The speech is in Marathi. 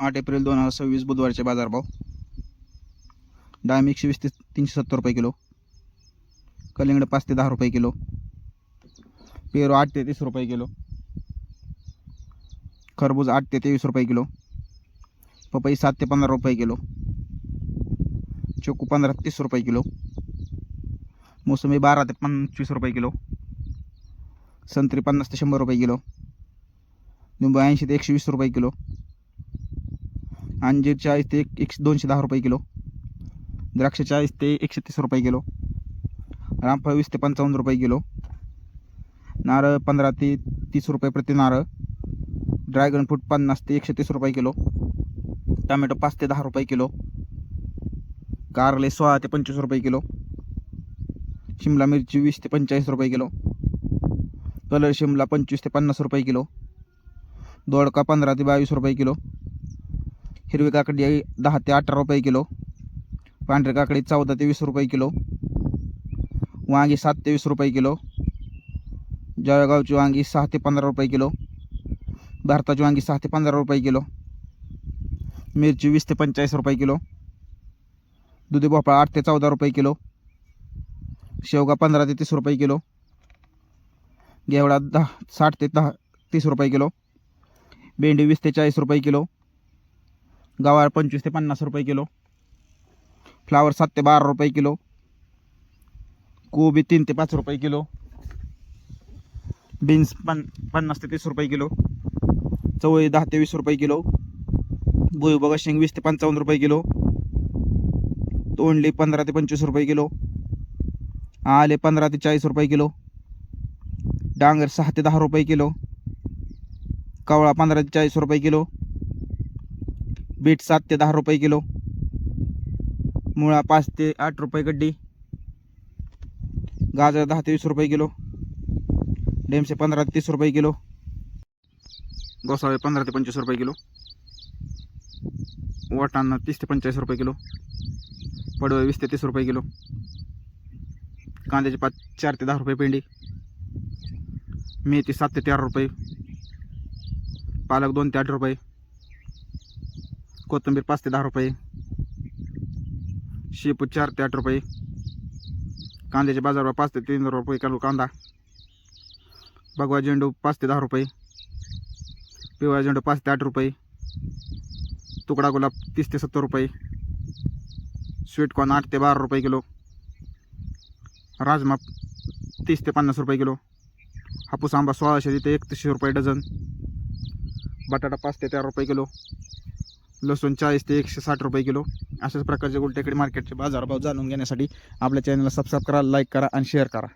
8 एप्रिल 2026 बुधवारचे बाजारभाव. डाळिंब 120 ते 370 रुपये किलो, कलिंगड 5 ते 10 रुपये किलो, पेरू 8 ते 30 रुपये किलो, खरबूज 8 ते 23 रुपये किलो, पपई 7 ते 15 रुपये किलो, चिकू 15 ते 30 रुपये किलो, मोसंबी 12 ते 25 रुपये किलो, संत्री 50 ते 100 रुपये किलो, लिंबू 80 ते 120 रुपये किलो, अंजीर 40 ते 210 रुपये किलो, द्राक्ष 40 ते 130 रुपये किलो, रामफळ 20 ते 55 रुपये किलो, नारळ 15 ते 30 रुपये प्रति नारळ, ड्रॅगन फ्रूट 50 ते 130 रुपये किलो, टोमॅटो 5 ते 10 रुपये किलो, कारले 16 ते 25 रुपये किलो, शिमला मिरची 20 ते 45 रुपये किलो, कलर शिमला 25 ते 50 रुपये किलो, दोडका 15 ते 22 रुपये किलो, हिरवी काकडी 10 ते 18 रुपये किलो, पांढरी काकडी 14 ते 20 रुपये किलो, वांगी 7 ते 20 रुपये किलो, जळगावची वांगी 6 ते 15 रुपये किलो, भारताची वांगी 6 ते 15 रुपये किलो, मिरची 20 ते 45 रुपये किलो, दुधी भोपळा 8 ते 14 रुपये किलो, शेवगा 15 ते 30 रुपये किलो, घेवडा 60 ते 30 रुपये किलो, भेंडी 20 ते 40 रुपये किलो, गवार 25 ते 50 रुपये किलो, फ्लावर 7 ते 12 रुपये किलो, कोबी 3 ते 5 रुपये किलो, बीन्स 50 ते 30 रुपये किलो, चवळी 10 ते 20 रुपये किलो, भुईमुगाची शेंग 20 ते 55 रुपये किलो, तोंडली 15 ते 25 रुपये किलो, आले 15 ते 40 रुपये किलो, डांगर 6 ते 10 रुपये किलो, कवळा 15 ते 40 रुपये किलो, बीट 7 ते 10 रुपये किलो, मुळा 5 ते 8 रुपये गड्डी, गाजर 10 ते 20 रुपये किलो, डेमसे 15 ते 30 रुपये किलो, गोसाळे 15 ते 25 रुपये किलो, वाटाणा 30 ते 45 रुपये किलो, पडवळ 20 ते 30 रुपये किलो, कांद्याची पात 4 ते 10 रुपये पेंडी, मेथी 7 ते 13 रुपये, पालक 2 ते 8 रुपये, कोथिंबीर 5 ते 10 रुपये, शेपू 4 ते 8 रुपये, कांद्याचे बाजारभाव 5 ते 3 रुपये किलो कांदा, भगवा झेंडू 5 ते 10 रुपये, पिवळा झेंडू 5 ते 8 रुपये, तुकडा गुलाब 30 ते 70 रुपये, स्वीटकॉर्न 8 ते 12 रुपये किलो, राजमा 30 ते 50 रुपये किलो, हापूस आंबा 1600 ते 3100 रुपये डझन, बटाटा 5 ते 13 रुपये किलो, लसूण 40 ते 160 रुपये किलो. अशाच प्रकारचे गुलटेकडी मार्केटचे बाजारभाव जाणून घेण्यासाठी आपल्या चॅनलला सबस्क्राईब करा, लाईक करा आणि शेअर करा.